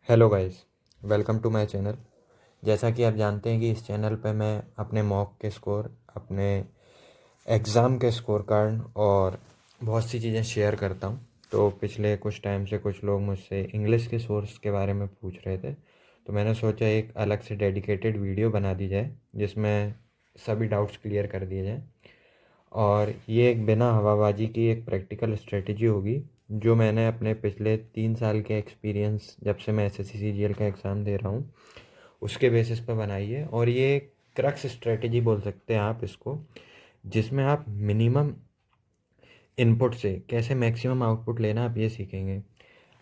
Hello guys, welcome to my channel. जैसा कि आप जानते हैं कि इस चैनल पे मैं अपने मॉक के स्कोर, अपने एग्ज़ाम के स्कोर कार्ड और बहुत सी चीज़ें शेयर करता हूँ। तो पिछले कुछ टाइम से कुछ लोग मुझसे इंग्लिश के सोर्स के बारे में पूछ रहे थे, तो मैंने सोचा एक अलग से डेडिकेटेड वीडियो बना दी जाए जिसमें सभी डाउट्स क्लियर कर दिए जाएँ। और ये एक बिना हवाबाजी की एक प्रैक्टिकल स्ट्रेटजी होगी जो मैंने अपने पिछले 3 साल के एक्सपीरियंस, जब से मैं एसएससी सीजीएल का एग्ज़ाम दे रहा हूँ, उसके बेसिस पर बनाई है। और ये क्रक्स स्ट्रेटजी बोल सकते हैं आप इसको, जिसमें आप मिनिमम इनपुट से कैसे मैक्सिमम आउटपुट लेना आप ये सीखेंगे।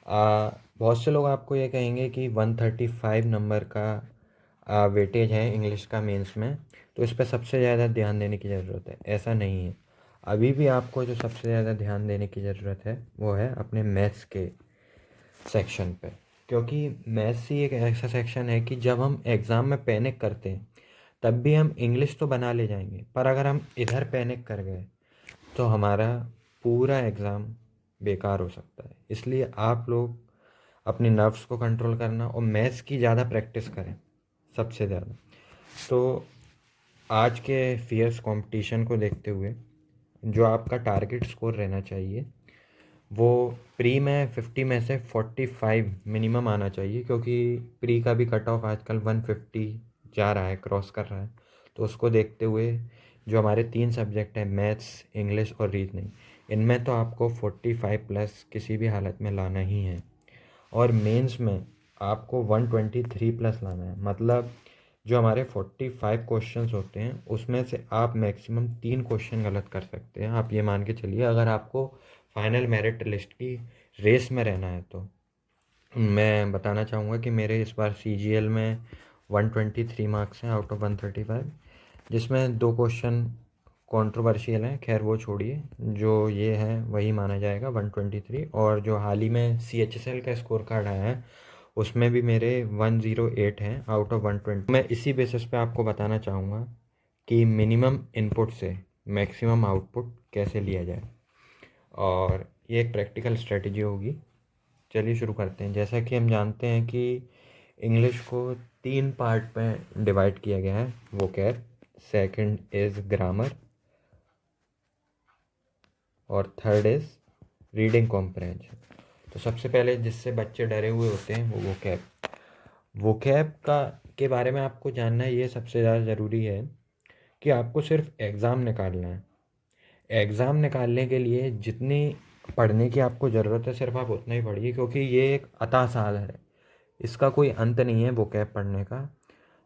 बहुत से लोग आपको ये कहेंगे कि 135 नंबर का वेटेज है इंग्लिश का मेंस में, तो इस पर सबसे ज़्यादा ध्यान देने की ज़रूरत है। ऐसा नहीं है। अभी भी आपको जो सबसे ज़्यादा ध्यान देने की ज़रूरत है वो है अपने मैथ्स के सेक्शन पे, क्योंकि मैथ्स ही एक ऐसा सेक्शन है कि जब हम एग्ज़ाम में पैनिक करते हैं तब भी हम इंग्लिश तो बना ले जाएंगे, पर अगर हम इधर पैनिक कर गए तो हमारा पूरा एग्ज़ाम बेकार हो सकता है। इसलिए आप लोग अपने नर्व्स को कंट्रोल करना और मैथ्स की ज़्यादा प्रैक्टिस करें सबसे ज़्यादा। तो आज के फियर्स कंपटीशन को देखते हुए जो आपका टारगेट स्कोर रहना चाहिए वो प्री में 50 में से 45 मिनिमम आना चाहिए, क्योंकि प्री का भी कट ऑफ आजकल 150 जा रहा है, क्रॉस कर रहा है। तो उसको देखते हुए जो हमारे 3 सब्जेक्ट हैं, मैथ्स, इंग्लिश और रीजनिंग, इनमें तो आपको 45 प्लस किसी भी हालत में लाना ही है। और मेंस में आपको 123 प्लस लाना है। मतलब जो हमारे 45 क्वेश्चंस होते हैं उसमें से आप मैक्सिमम 3 क्वेश्चन गलत कर सकते हैं। आप ये मान के चलिए, अगर आपको फाइनल मेरिट लिस्ट की रेस में रहना है। तो मैं बताना चाहूँगा कि मेरे इस बार सीजीएल में 123 मार्क्स हैं आउट ऑफ 135, जिसमें 2 क्वेश्चन कंट्रोवर्शियल हैं। खैर वो छोड़िए, जो ये है वही माना जाएगा 123। और जो हाल ही में सीएचएसएल का स्कोर कार्ड आया है उसमें भी मेरे 108 हैं आउट ऑफ 120। मैं इसी बेसिस पे आपको बताना चाहूँगा कि मिनिमम इनपुट से मैक्सिमम आउटपुट कैसे लिया जाए, और ये एक प्रैक्टिकल स्ट्रेटजी होगी। चलिए शुरू करते हैं। जैसा कि हम जानते हैं कि इंग्लिश को 3 पार्ट में डिवाइड किया गया है। वोकैब, सेकंड इज़ ग्रामर और थर्ड इज़ रीडिंग कॉम्प्रहेंशन। तो सबसे पहले जिससे बच्चे डरे हुए होते हैं वो वोकैब। वोकैब का के बारे में आपको जानना ये सबसे ज़्यादा ज़रूरी है कि आपको सिर्फ एग्ज़ाम निकालना है। एग्ज़ाम निकालने के लिए जितनी पढ़ने की आपको ज़रूरत है सिर्फ आप उतना ही पढ़िए, क्योंकि ये एक अता साल है, इसका कोई अंत नहीं है वोकैब पढ़ने का।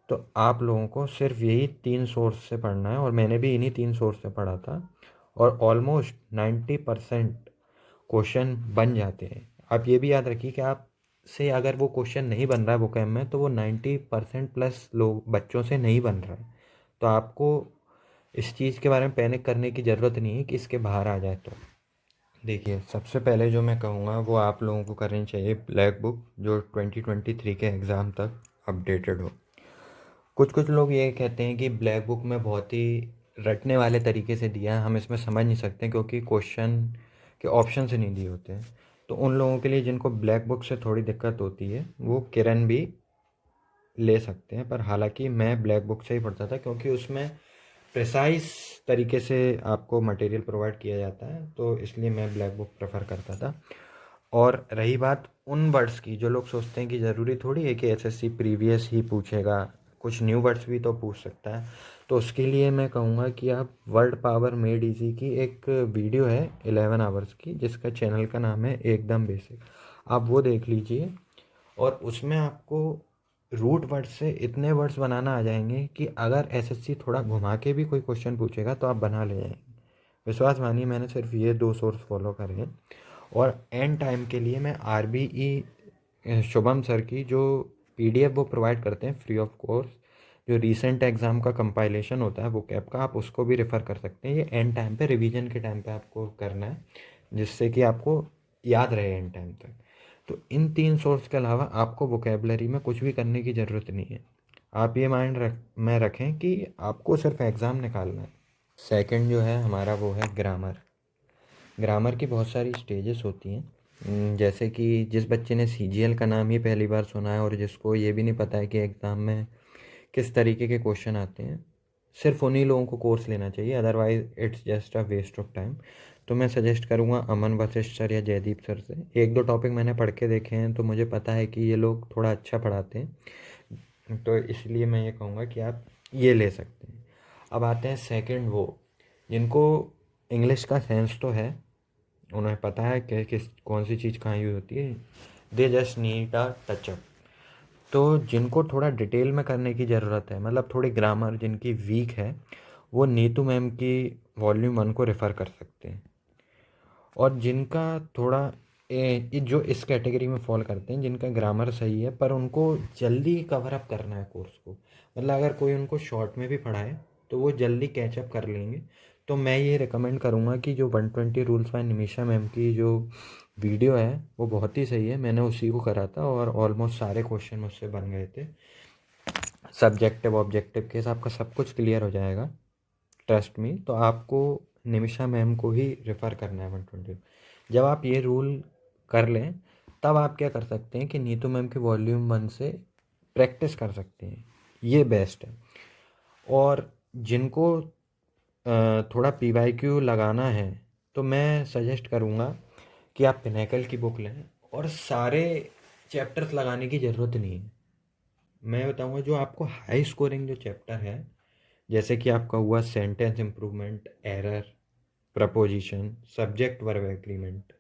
तो आप लोगों को सिर्फ यही 3 सोर्स से पढ़ना है, और मैंने भी इन्हीं 3 सोर्स से पढ़ा था। और ऑलमोस्ट 90% क्वेश्चन बन जाते हैं। आप ये भी याद रखिए कि आप से अगर वो क्वेश्चन नहीं बन रहा है वोकैब में, तो वो 90% प्लस लोग बच्चों से नहीं बन रहा है। तो आपको इस चीज़ के बारे में पैनिक करने की ज़रूरत नहीं है कि इसके बाहर आ जाए। तो देखिए, सबसे पहले जो मैं कहूँगा वो आप लोगों को करनी चाहिए ब्लैक बुक, जो 2023 के एग्ज़ाम तक अपडेटेड हो। कुछ कुछ लोग ये कहते हैं कि ब्लैक बुक में बहुत ही रटने वाले तरीके से दिया है, हम इसमें समझ नहीं सकते क्योंकि क्वेश्चन के ऑप्शन से नहीं दिए होते हैं। तो उन लोगों के लिए जिनको ब्लैक बुक से थोड़ी दिक्कत होती है वो किरण भी ले सकते हैं। पर हालांकि मैं ब्लैक बुक से ही पढ़ता था, क्योंकि उसमें प्रिसाइज तरीके से आपको मटेरियल प्रोवाइड किया जाता है, तो इसलिए मैं ब्लैक बुक प्रेफर करता था। और रही बात उन वर्ड्स की, जो लोग सोचते हैं कि ज़रूरी थोड़ी है कि एसएससी प्रीवियस ही पूछेगा, कुछ न्यू वर्ड्स भी तो पूछ सकता है। तो उसके लिए मैं कहूँगा कि आप वर्ड पावर मेड इजी की एक वीडियो है 11 आवर्स की, जिसका चैनल का नाम है एकदम बेसिक। आप वो देख लीजिए, और उसमें आपको रूट वर्ड्स से इतने वर्ड्स बनाना आ जाएंगे कि अगर एसएससी थोड़ा घुमा के भी कोई क्वेश्चन पूछेगा तो आप बना ले जाएंगे। विश्वास मानिए, मैंने सिर्फ ये 2 सोर्स फॉलो करे हैं। और एंड टाइम के लिए मैं आरबीई शुभम सर की जो पीडीएफ वो प्रोवाइड करते हैं फ्री ऑफ कोर्स, जो रीसेंट एग्ज़ाम का कंपाइलेशन होता है वो कैप का, आप उसको भी रेफ़र कर सकते हैं। ये एंड टाइम पे, रिवीजन के टाइम पे आपको करना है, जिससे कि आपको याद रहे एंड टाइम तक। तो इन 3 सोर्स के अलावा आपको वोकेबलरी में कुछ भी करने की ज़रूरत नहीं है। आप ये माइंड में रखें कि आपको सिर्फ एग्ज़ाम निकालना है। सेकंड जो है हमारा वो है ग्रामर। ग्रामर की बहुत सारी स्टेजेस होती हैं। जैसे कि जिस बच्चे ने सीजीएल का नाम ही पहली बार सुना है और जिसको ये भी नहीं पता है कि एग्ज़ाम में किस तरीके के क्वेश्चन आते हैं, सिर्फ उन्हीं लोगों को कोर्स लेना चाहिए, otherwise it's just a waste of time. तो मैं सजेस्ट करूँगा अमन वशिष्ठ सर या जयदीप सर से। एक दो टॉपिक मैंने पढ़ के देखे हैं तो मुझे पता है कि ये लोग थोड़ा अच्छा पढ़ाते हैं, तो इसलिए मैं ये कहूँगा कि आप ये ले सकते हैं। अब आते हैं सेकंड, वो जिनको इंग्लिश का सेंस तो है, उन्हें पता है कि किस कौन सी चीज़ कहाँ यूज़ होती है, they just need a touch-up. तो जिनको थोड़ा डिटेल में करने की ज़रूरत है, मतलब थोड़ी ग्रामर जिनकी वीक है, वो नीतू मैम की वॉल्यूम 1 को रेफ़र कर सकते हैं। और जिनका थोड़ा ये जो इस कैटेगरी में फॉल करते हैं, जिनका ग्रामर सही है पर उनको जल्दी कवर अप करना है कोर्स को, मतलब अगर कोई उनको शॉर्ट में भी पढ़ाए तो वो जल्दी कैचअप कर लेंगे, तो मैं ये रिकमेंड करूँगा कि जो 120 रूल्स बाय निमिषा मैम की जो वीडियो है वो बहुत ही सही है। मैंने उसी को करा था और ऑलमोस्ट सारे क्वेश्चन मुझसे बन गए थे। सब्जेक्टिव ऑब्जेक्टिव के हिसाब का सब कुछ क्लियर हो जाएगा, ट्रस्ट मी। तो आपको निमिषा मैम को ही रेफ़र करना है 120। जब आप ये रूल कर लें तब आप क्या कर सकते हैं कि नीतू मैम की वॉल्यूम 1 से प्रैक्टिस कर सकते हैं, ये बेस्ट है। और जिनको थोड़ा पीवाईक्यू लगाना है तो मैं सजेस्ट करूँगा कि आप पिनेकल की बुक लें, और सारे चैप्टर्स लगाने की ज़रूरत नहीं है। मैं बताऊँगा जो आपको हाई स्कोरिंग जो चैप्टर है, जैसे कि आपका हुआ sentence improvement, error, preposition, subject verb agreement,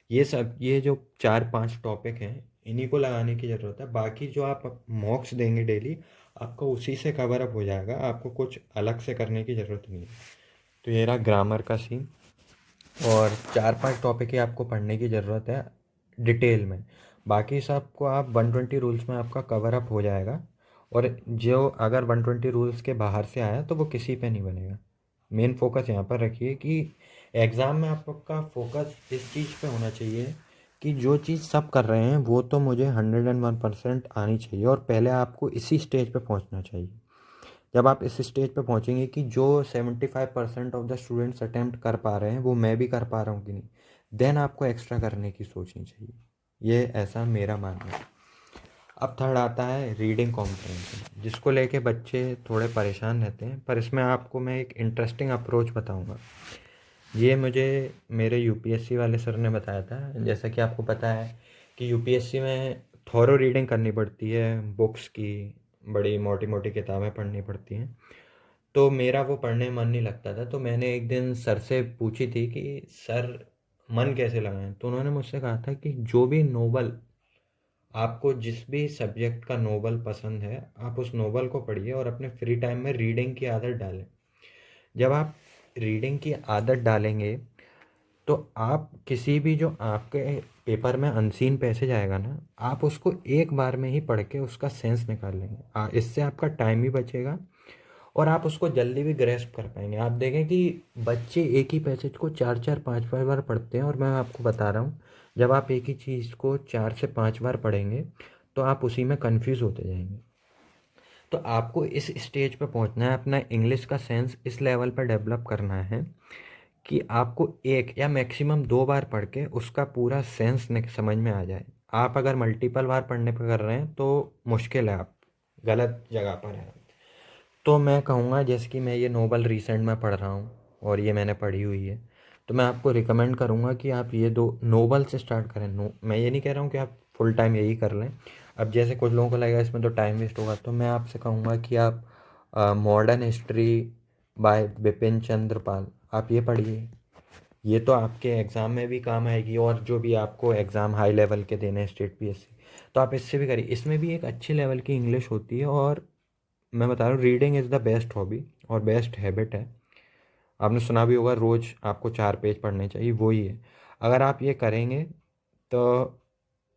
ये सब, ये जो 4-5 टॉपिक हैं इन्हीं को लगाने की ज़रूरत है। बाकी जो आप मॉक्स देंगे डेली, आपका उसी से कवर अप हो जाएगा, आपको कुछ अलग से करने की ज़रूरत नहीं है। तो ये रहा ग्रामर का सीन। और 4-5 टॉपिक ही आपको पढ़ने की ज़रूरत है डिटेल में, बाकी सब को आप 120 रूल्स में आपका कवर अप हो जाएगा। और जो अगर 120 रूल्स के बाहर से आया तो वो किसी पे नहीं बनेगा। मेन फोकस यहाँ पर रखिए कि एग्ज़ाम में आपका फोकस इस चीज़ पे होना चाहिए कि जो चीज़ सब कर रहे हैं वो तो मुझे 101% आनी चाहिए, और पहले आपको इसी स्टेज पे पहुँचना चाहिए। जब आप इस स्टेज पे पहुंचेंगे कि जो 75% ऑफ द स्टूडेंट्स अटेम्प्ट कर पा रहे हैं वो मैं भी कर पा रहा हूँ कि नहीं, देन आपको एक्स्ट्रा करने की सोचनी चाहिए। ये ऐसा मेरा मानना है। अब थर्ड आता है रीडिंग कॉम्प्रहेंशन, जिसको लेके बच्चे थोड़े परेशान रहते हैं, पर इसमें आपको मैं एक इंटरेस्टिंग अप्रोच बताऊंगा। ये मुझे मेरे यूपीएससी वाले सर ने बताया था। जैसा कि आपको पता है कि यूपीएससी में थॉरो रीडिंग करनी पड़ती है, बुक्स की बड़ी मोटी मोटी किताबें पढ़नी पड़ती हैं। तो मेरा वो पढ़ने में मन नहीं लगता था, तो मैंने एक दिन सर से पूछी थी कि सर मन कैसे लगाएं, तो उन्होंने मुझसे कहा था कि जो भी नोवेल, आपको जिस भी सब्जेक्ट का नोवेल पसंद है आप उस नोवेल को पढ़िए और अपने फ्री टाइम में रीडिंग की आदत डालें। जब आप रीडिंग की आदत डालेंगे तो आप किसी भी जो आपके पेपर में अनसीन पैसेज आएगा ना, आप उसको एक बार में ही पढ़ के उसका सेंस निकाल लेंगे। इससे आपका टाइम भी बचेगा और आप उसको जल्दी भी ग्रेस्प कर पाएंगे। आप देखें कि बच्चे एक ही पैसेज को 4-4 5-5 बार पढ़ते हैं, और मैं आपको बता रहा हूँ जब आप एक ही चीज़ को 4 से 5 बार पढ़ेंगे तो आप उसी में कंफ्यूज होते जाएंगे। तो आपको इस स्टेज पे पहुंचना है, अपना इंग्लिश का सेंस इस लेवल पर डेवलप करना है कि आपको एक या मैक्सिमम 2 बार पढ़ के उसका पूरा सेंस समझ में आ जाए। आप अगर मल्टीपल बार पढ़ने पर कर रहे हैं तो मुश्किल है, आप गलत जगह पर हैं। तो मैं कहूँगा जैसे कि मैं ये नोवेल रिसेंट में पढ़ रहा हूँ और ये मैंने पढ़ी हुई है, तो मैं आपको रिकमेंड करूँगा कि आप ये दो नोवेल से स्टार्ट करें। मैं ये नहीं कह रहा हूँ कि आप फुल टाइम यही कर लें। अब जैसे कुछ लोगों को लगेगा इसमें तो टाइम वेस्ट होगा, तो मैं आपसे कहूँगा कि आप modern history by Bipin Chandra Pal आप ये पढ़िए। ये तो आपके एग्ज़ाम में भी काम आएगी, और जो भी आपको एग्ज़ाम हाई लेवल के देने हैं स्टेट पीएससी, तो आप इससे भी करिए। इसमें भी एक अच्छी लेवल की इंग्लिश होती है, और मैं बता रहा हूँ reading is the best hobby और बेस्ट हैबिट है। आपने सुना भी होगा रोज़ आपको 4 पेज पढ़ने चाहिए, वो ही है। अगर आप ये करेंगे तो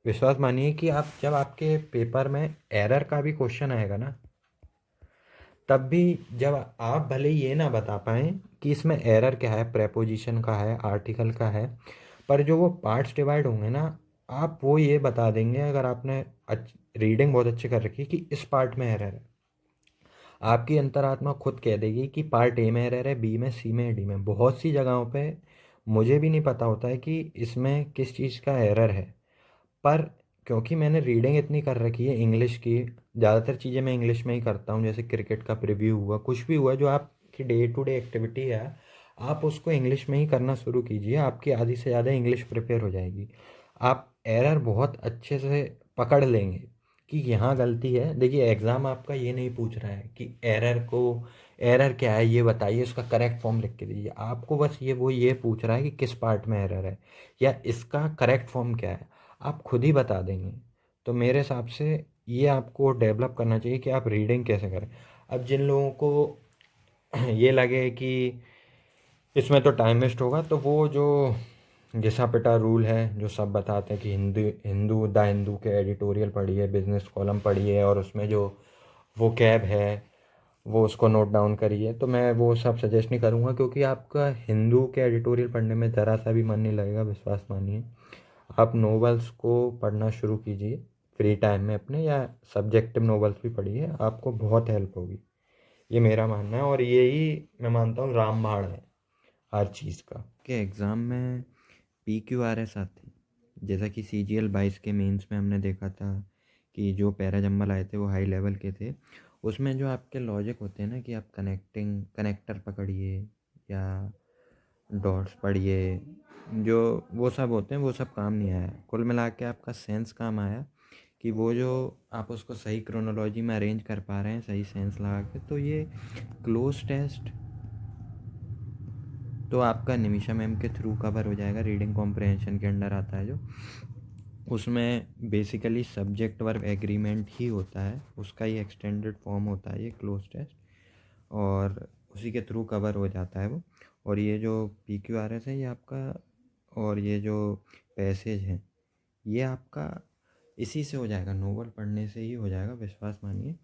विश्वास मानिए कि आप जब आपके पेपर में एरर का भी क्वेश्चन आएगा ना, तब भी जब आप भले ही ये ना बता पाएँ कि इसमें एरर क्या है, प्रेपोजिशन का है, आर्टिकल का है, पर जो वो पार्ट्स डिवाइड होंगे ना, आप वो ये बता देंगे अगर आपने रीडिंग बहुत अच्छी कर रखी है कि इस पार्ट में एरर है। आपकी अंतरात्मा खुद कह देगी कि पार्ट ए में एरर है, बी में, सी में, डी में। बहुत सी जगहों पे मुझे भी नहीं पता होता है कि इसमें किस चीज़ का एरर है। पर क्योंकि मैंने रीडिंग इतनी कर रखी है इंग्लिश की, ज़्यादातर चीज़ें मैं इंग्लिश में ही करता हूँ, जैसे क्रिकेट का प्रीव्यू हुआ, कुछ भी हुआ जो आपकी डे टू डे एक्टिविटी है, आप उसको इंग्लिश में ही करना शुरू कीजिए। आपकी आधी से ज़्यादा इंग्लिश प्रिपेयर हो जाएगी। आप एरर बहुत अच्छे से पकड़ लेंगे कि यहाँ गलती है। देखिए एग्ज़ाम आपका ये नहीं पूछ रहा है कि एरर क्या है ये बताइए, उसका करेक्ट फॉर्म लिख के दीजिए। आपको बस ये पूछ रहा है कि किस पार्ट में एरर है या इसका करेक्ट फॉर्म क्या है, आप खुद ही बता देंगे। तो मेरे हिसाब से ये आपको डेवलप करना चाहिए कि आप रीडिंग कैसे करें। अब जिन लोगों को ये लगे कि इसमें तो टाइम वेस्ट होगा, तो वो जो घिसा पिटा रूल है जो सब बताते हैं कि द हिंदू के एडिटोरियल पढ़िए, बिजनेस कॉलम पढ़िए, और उसमें जो वो कैब है वो उसको नोट डाउन करिए, तो मैं वो सब सजेस्ट नहीं करूँगा, क्योंकि आपका हिंदू के एडिटोरियल पढ़ने में ज़रा सा भी मन नहीं लगेगा, विश्वास मानिए। आप नॉवेल्स को पढ़ना शुरू कीजिए फ्री टाइम में अपने, या सब्जेक्टिव नॉवेल्स भी पढ़िए, आपको बहुत हेल्प होगी। ये मेरा मानना है, और यही मैं मानता हूँ रामबाण है हर चीज़ का। कि एग्ज़ाम में PQRS आती, जैसा कि CGL 22 के मेंस में हमने देखा था कि जो पैरा जंबल आए थे वो हाई लेवल के थे। उसमें जो आपके लॉजिक होते हैं ना कि आप कनेक्टर पकड़िए या डॉट्स पढ़िए, जो वो सब होते हैं, वो सब काम नहीं आया। कुल मिला के आपका सेंस काम आया कि वो जो आप उसको सही क्रोनोलॉजी में अरेंज कर पा रहे हैं, सही सेंस लगा के। तो ये क्लोज टेस्ट तो आपका निमिषा मैम के थ्रू कवर हो जाएगा, रीडिंग कॉम्प्रहेंशन के अंडर आता है जो। उसमें बेसिकली सब्जेक्ट वर्ब एग्रीमेंट ही होता है, उसका ही एक्सटेंडेड फॉर्म होता है ये क्लोज टेस्ट, और उसी के थ्रू कवर हो जाता है वो। और ये जो PQRS है ये आपका, और ये जो पैसेज है ये आपका इसी से हो जाएगा, नोवेल पढ़ने से ही हो जाएगा, विश्वास मानिए।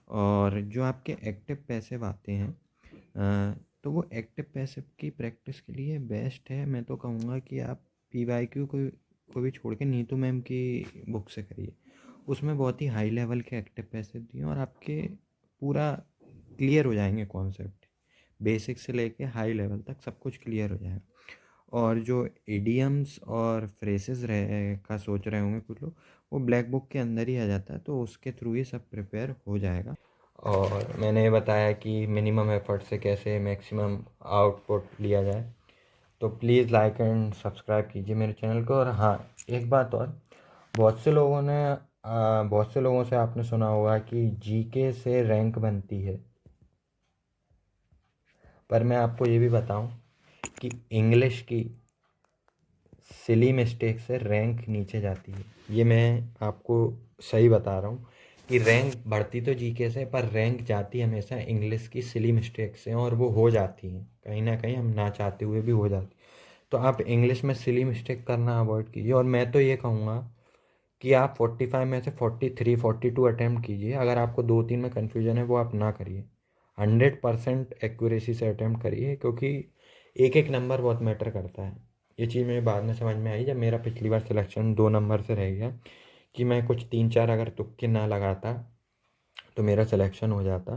और जो आपके एक्टिव पैसिव आते हैं, तो वो एक्टिव पैसिव की प्रैक्टिस के लिए बेस्ट है। मैं तो कहूँगा कि आप PYQ को भी छोड़ के नीतू मैम की बुक से करिए। उसमें बहुत ही हाई लेवल के एक्टिव पैसिव दिए और आपके पूरा क्लियर हो जाएंगे कॉन्सेप्ट, बेसिक से लेके हाई लेवल तक सब कुछ क्लियर हो जाएगा। और जो इडियम्स और फ्रेसेस रहे का सोच रहे होंगे कुछ लोग, वो ब्लैक बुक के अंदर ही आ जाता है, तो उसके थ्रू ही सब प्रिपेयर हो जाएगा। और मैंने ये बताया कि मिनिमम एफर्ट से कैसे मैक्सिमम आउटपुट लिया जाए। तो प्लीज़ लाइक एंड सब्सक्राइब कीजिए मेरे चैनल को। और हाँ, एक बात और, बहुत से लोगों से आपने सुना होगा कि GK से रैंक बनती है, पर मैं आपको ये भी बताऊं कि इंग्लिश की सिली मिस्टेक से रैंक नीचे जाती है। ये मैं आपको सही बता रहा हूँ कि रैंक बढ़ती तो GK से, पर रैंक जाती हमेशा इंग्लिश की सिली मिस्टेक से, और वो हो जाती हैं कहीं ना कहीं, हम ना चाहते हुए भी हो जाती। तो आप इंग्लिश में सिली मिस्टेक करना अवॉइड कीजिए। और मैं तो ये कहूँगा कि आप 45 में से 43 42 अटैम्प्ट कीजिए। अगर आपको 2 3 में कन्फ्यूजन है वो आप ना करिए, 100% एक्यूरेसी से अटैम्प्ट करिए, क्योंकि एक एक नंबर बहुत मैटर करता है। ये चीज़ मुझे बाद में समझ में आई जब मेरा पिछली बार सिलेक्शन 2 नंबर से रह गया, कि मैं कुछ 3 4 अगर तुक्के ना लगाता तो मेरा सिलेक्शन हो जाता।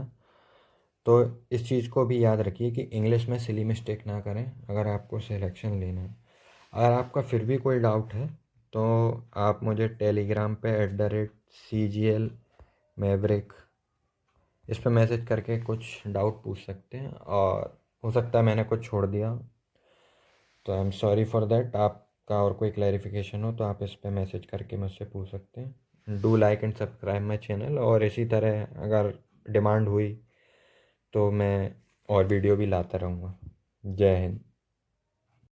तो इस चीज़ को भी याद रखिए कि इंग्लिश में सिली मिस्टेक ना करें अगर आपको सिलेक्शन लेना है। अगर आपका फिर भी कोई डाउट है तो आप मुझे टेलीग्राम पे @CGL मैवरिक इस पर मैसेज करके कुछ डाउट पूछ सकते हैं, और हो सकता है मैंने कुछ छोड़ दिया, तो I am sorry for that. आपका और कोई क्लैरिफिकेशन हो तो आप इस पर मैसेज करके मुझसे पूछ सकते हैं। Do like and subscribe my channel, और इसी तरह अगर डिमांड हुई तो मैं और वीडियो भी लाता रहूँगा। जय हिंद।